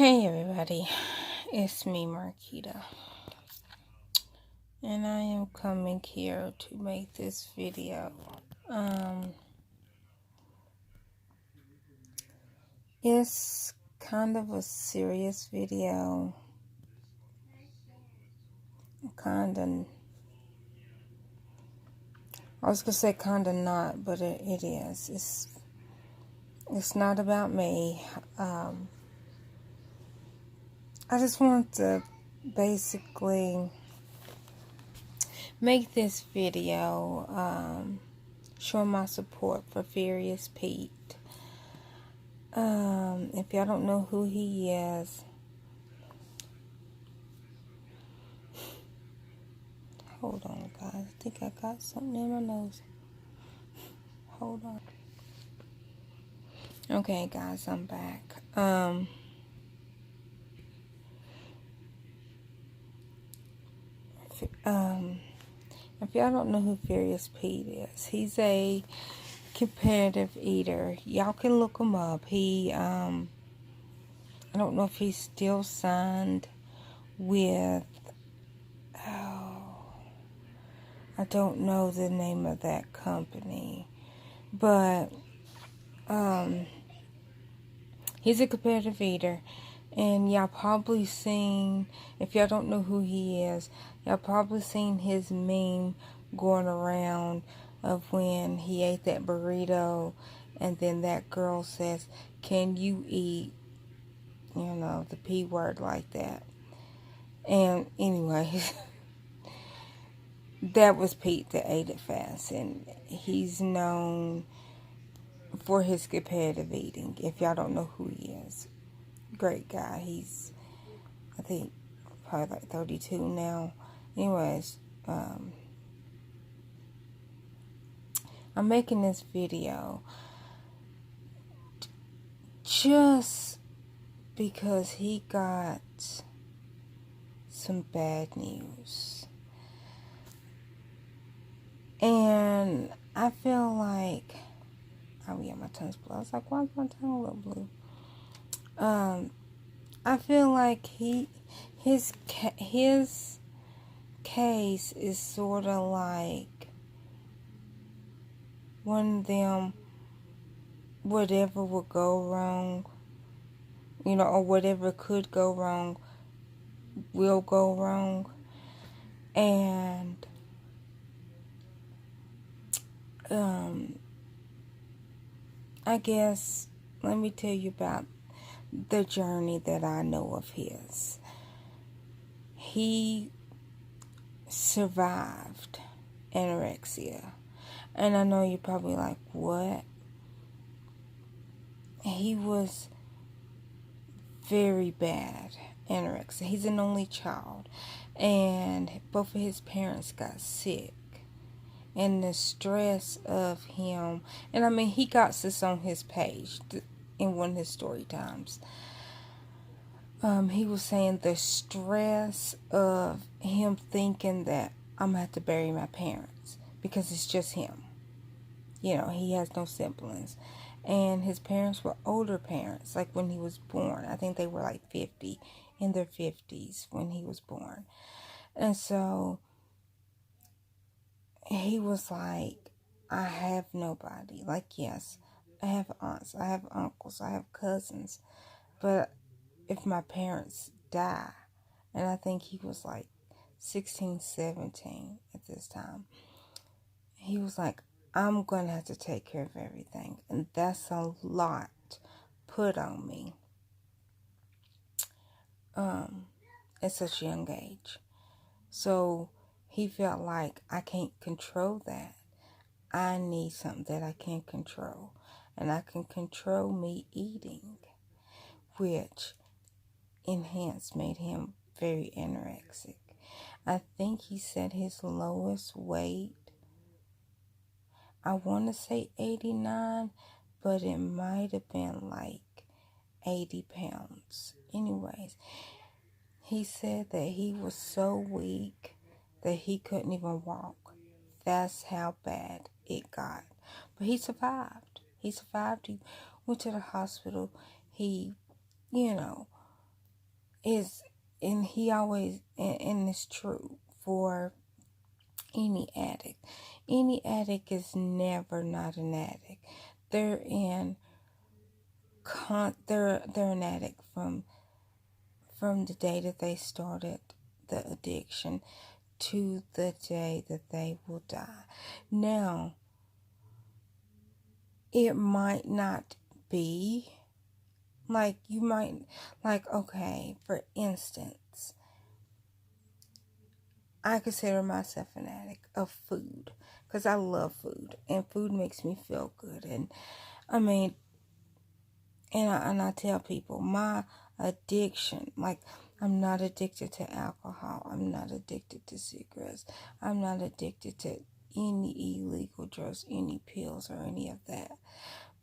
Hey everybody, it's me Marquita, and I am coming here to make this video. It's kind of a serious video, I was gonna say kinda not, but it is. It's not about me. I just want to basically make this video, show my support for Furious Pete. If y'all don't know who he is, hold on guys, I think I got something in my nose. Hold on. Okay guys, I'm back. If y'all don't know who Furious Pete is, he's a competitive eater. Y'all can look him up. I don't know if he's still signed with, I don't know the name of that company, but, he's a competitive eater, and y'all probably seen, if y'all don't know who he is, y'all probably seen his meme going around of when he ate that burrito, and then that girl says, "Can you eat, the P word like that?" And anyway, that was Pete that ate it fast, and he's known for his competitive eating. If y'all don't know who he is, great guy. He's, I think, probably like 32 now. Anyways, I'm making this video just because he got some bad news. And I feel like, oh yeah, my tongue's blue. I was like, why is my tongue a little blue? I feel like his case is sort of like one of them, whatever will go wrong, or whatever could go wrong will go wrong. And I guess let me tell you about the journey that I know of his. He survived anorexia. And I know you're probably like, what? He was very bad anorexia. He's an only child, and both of his parents got sick. And the stress of him, and I mean, he got this on his page in one of his story times. He was saying the stress of him thinking that I'm gonna have to bury my parents because it's just him. He has no siblings. And his parents were older parents, like when he was born. I think they were like 50, in their 50s when he was born. And so he was like, I have nobody. Like, yes, I have aunts, I have uncles, I have cousins. But if my parents die, and I think he was like 16, 17 at this time, he was like, I'm going to have to take care of everything. And that's a lot put on me at such a young age. So he felt like, I can't control that. I need something that I can control. And I can control me eating, which made him very anorexic. I think he said his lowest weight, I want to say 89, but it might have been like 80 pounds. Anyways, he said that he was so weak that he couldn't even walk. That's how bad it got. But he survived. He survived. He went to the hospital. He, is, and he always, and it's true for any addict. Any addict is never not an addict. They're in they're an addict from the day that they started the addiction to the day that they will die. Now, it might not be like, you might, like, okay, for instance, I consider myself an addict of food because I love food and food makes me feel good. And I mean, and I tell people my addiction, like, I'm not addicted to alcohol. I'm not addicted to cigarettes. I'm not addicted to any illegal drugs, any pills, or any of that.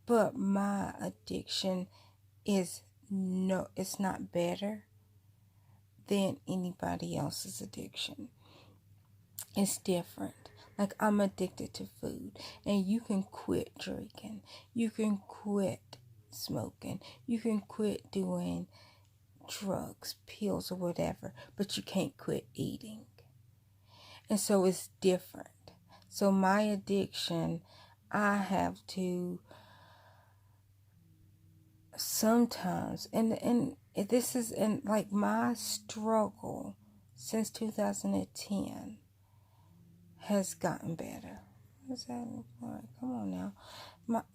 But my addiction is it's not better than anybody else's addiction. It's different. Like, I'm addicted to food, and you can quit drinking. You can quit smoking. You can quit doing drugs, pills, or whatever, but you can't quit eating. And so it's different. So my addiction, I have to sometimes, and this is, and like, my struggle since 2010 has gotten better. What's that? Come on now.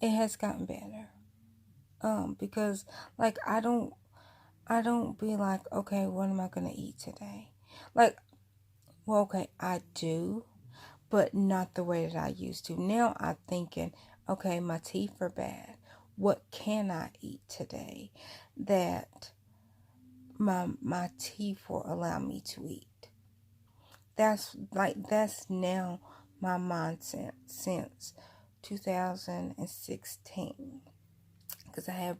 It has gotten better. Because, like, I don't be like, okay, what am I gonna eat today? Like, well, okay, I do, but not the way that I used to. Now I'm thinking, okay, my teeth are bad. What can I eat today that my teeth will allow me to eat? That's now my mindset since 2016, because I had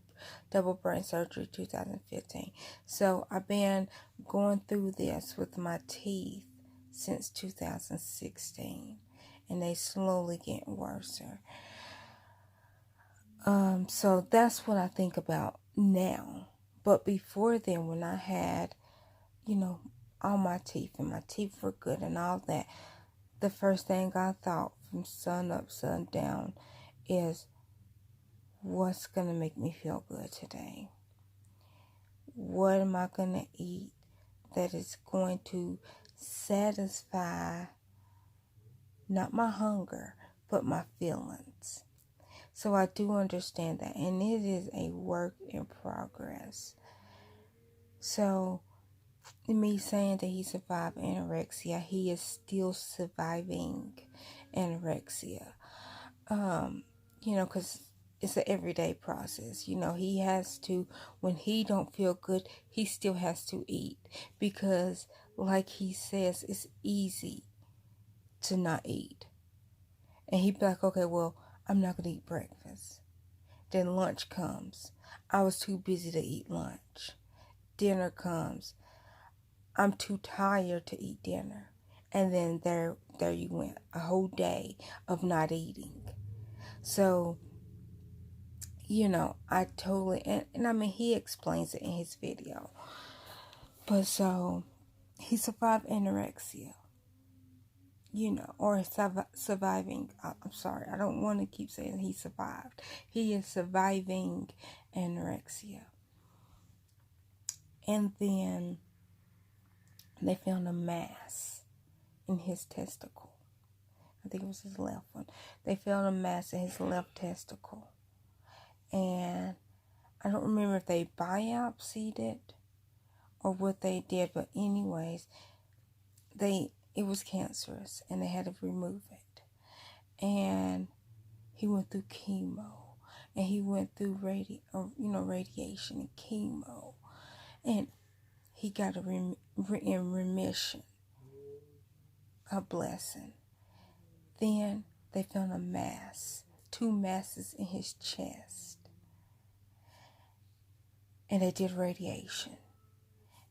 double brain surgery 2015. So I've been going through this with my teeth since 2016, and they slowly getting worse. So that's what I think about now. But before then, when I had, all my teeth, and my teeth were good and all that, the first thing I thought from sun up, sun down is, what's going to make me feel good today? What am I going to eat that is going to satisfy not my hunger, but my feelings? So I do understand that, and it is a work in progress. So me saying that he survived anorexia, he is still surviving anorexia. Because it's an everyday process. He has to, when he don't feel good, he still has to eat, because, like he says, it's easy to not eat. And he'd be like, okay, well, I'm not going to eat breakfast. Then lunch comes. I was too busy to eat lunch. Dinner comes. I'm too tired to eat dinner. And then there you went. A whole day of not eating. So, I totally, and I mean, he explains it in his video. But so, he survived anorexia, or surviving. I'm sorry, I don't want to keep saying he survived. He is surviving anorexia. And then they found a mass in his testicle. I think it was his left one. They found a mass in his left testicle. And I don't remember if they biopsied it or what they did, but anyways, it was cancerous and they had to remove it. And he went through chemo, and he went through radiation and chemo, and he got in remission, a blessing. Then they found a mass, 2 masses in his chest, and they did radiation.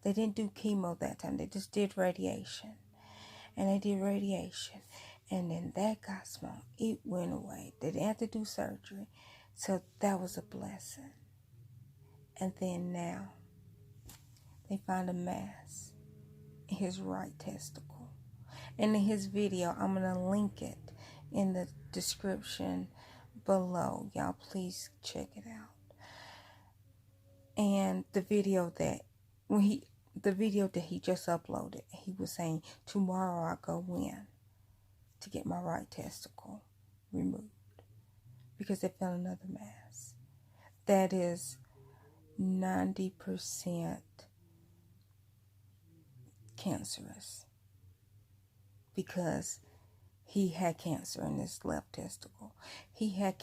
They didn't do chemo that time. They just did radiation. And they did radiation. And then that got small. It went away. They didn't have to do surgery. So that was a blessing. And then now, they find a mass in his right testicle. And in his video, I'm going to link it in the description below. Y'all please check it out. And the video that he just uploaded, he was saying, tomorrow I go in to get my right testicle removed because they found another mass that is 90% cancerous, because he had cancer in his left testicle. He had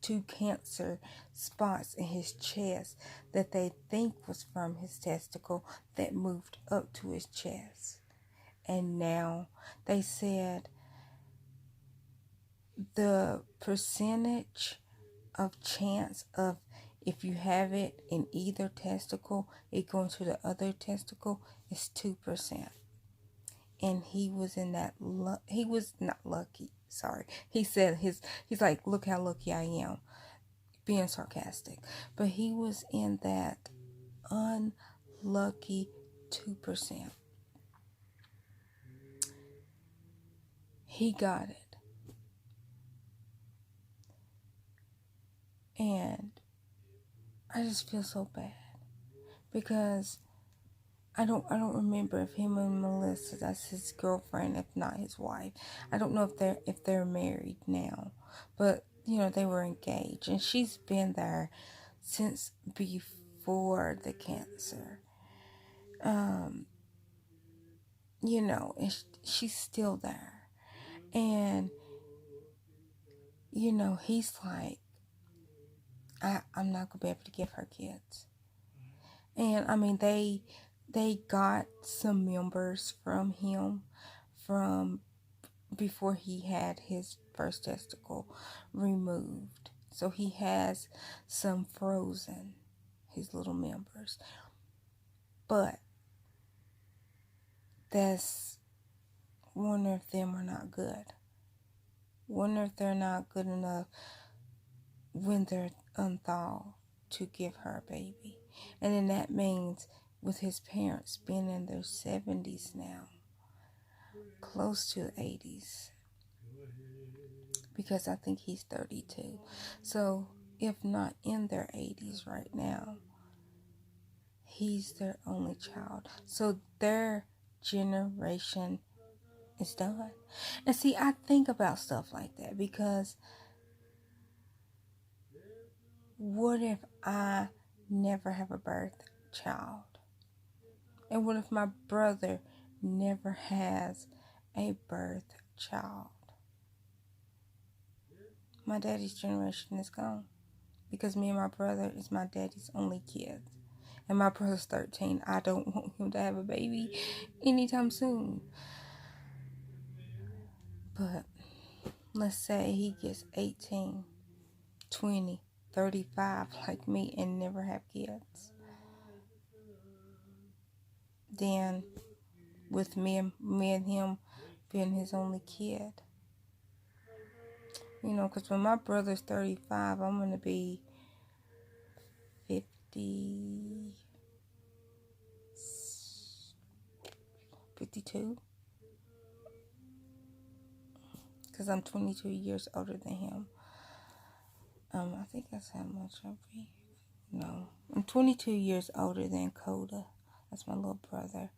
two cancer spots in his chest that they think was from his testicle that moved up to his chest. And now they said the percentage of chance of, if you have it in either testicle, it going to the other testicle is 2%. And he was in that, he was not lucky, sorry. He said he's like, look how lucky I am, being sarcastic. But he was in that unlucky 2%. He got it. And I just feel so bad because I don't remember if him and Melissa, that's his girlfriend, if not his wife. I don't know if they're married now, but you know, they were engaged, and she's been there since before the cancer. You know, and she's still there, and you know, he's like, I'm not gonna be able to give her kids. And I mean, they got some members from him from before he had his first testicle removed. So he has some frozen, his little members. But that's, wonder if them are not good. Wonder if they're not good enough when they're unthawed to give her a baby. And then that means with his parents being in their 70s now, close to 80s, because I think he's 32. So if not in their 80s right now, he's their only child. So their generation is done. And see, I think about stuff like that because what if I never have a birth child? And what if my brother never has a birth child? My daddy's generation is gone because me and my brother is my daddy's only kids. And my brother's 13. I don't want him to have a baby anytime soon. But let's say he gets 18, 20, 35 like me and never have kids. Then with me and him being his only kid. You know, because when my brother's 35, I'm going to be 52. Because I'm 22 years older than him. I think that's how much I'll be. No, I'm 22 years older than Coda. That's my little brother.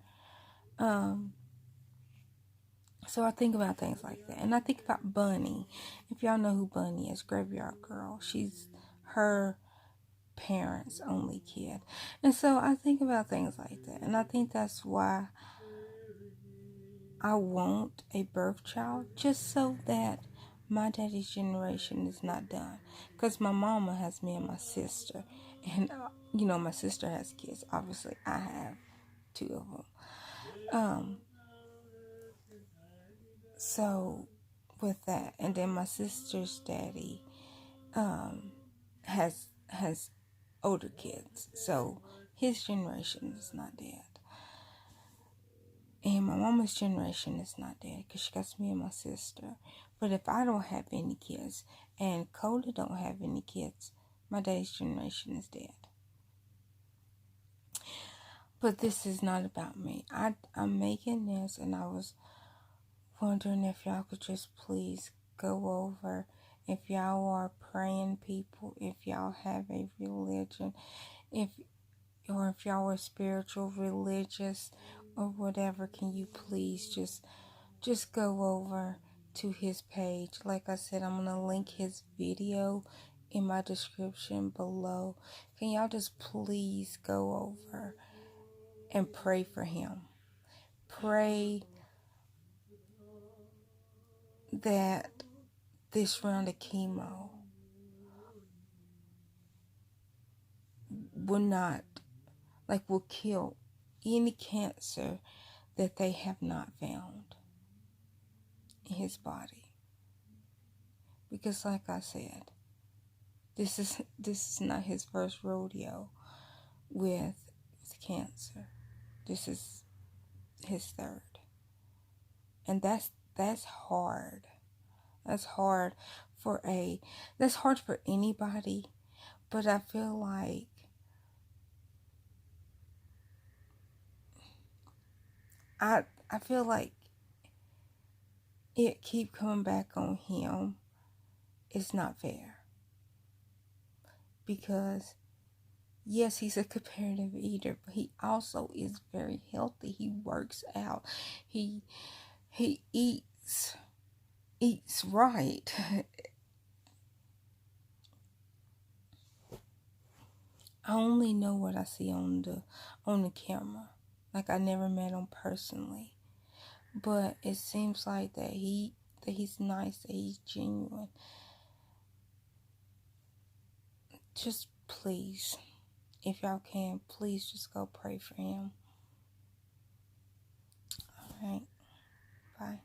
So I think about things like that. And I think about Bunny. If y'all know who Bunny is, Graveyard Girl. She's her parents' only kid. And so I think about things like that. And I think that's why I want a birth child. Just so that my daddy's generation is not done. Because my mama has me and my sister. And, you know, my sister has kids. Obviously, I have 2 of them. So, with that, and then my sister's daddy has older kids, so his generation is not dead, and my mama's generation is not dead because she got me and my sister. But if I don't have any kids and Coda don't have any kids, my daddy's generation is dead. But this is not about me. I'm making this, and I was wondering if y'all could just please go over, if y'all are praying people, if y'all have a religion, or if y'all are spiritual, religious, or whatever, can you please just go over to his page. Like I said, I'm gonna link his video in my description below. Can y'all just please go over and pray for him? Pray that this round of chemo will kill any cancer that they have not found in his body. Because like I said, this is not his first rodeo with cancer. This is his third. And that's hard. That's hard that's hard for anybody, but I feel like I feel like it keep coming back on him. It's not fair. Because yes, he's a competitive eater, but he also is very healthy. He works out. He eats right. I only know what I see on the camera. Like, I never met him personally. But it seems like that he's nice, that he's genuine. Just please, if y'all can, please just go pray for him. Alright. Bye.